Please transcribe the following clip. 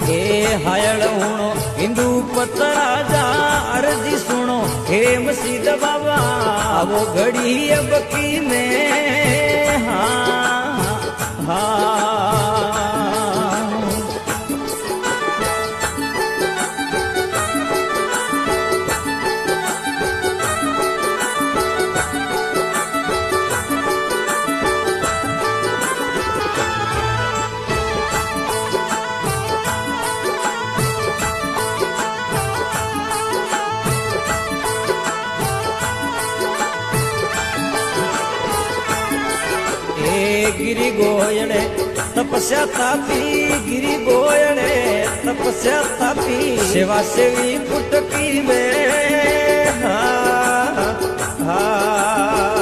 हे हायल हूणो हिंदू पत राजा अर्जी सुनो हे मसीद बाबा वो घड़ी अब की में हाँ गिरी गोयणे तपस्या तापी गिरी गोयणे तपस्या तापी सेवा सेवी कुटकी में हा हा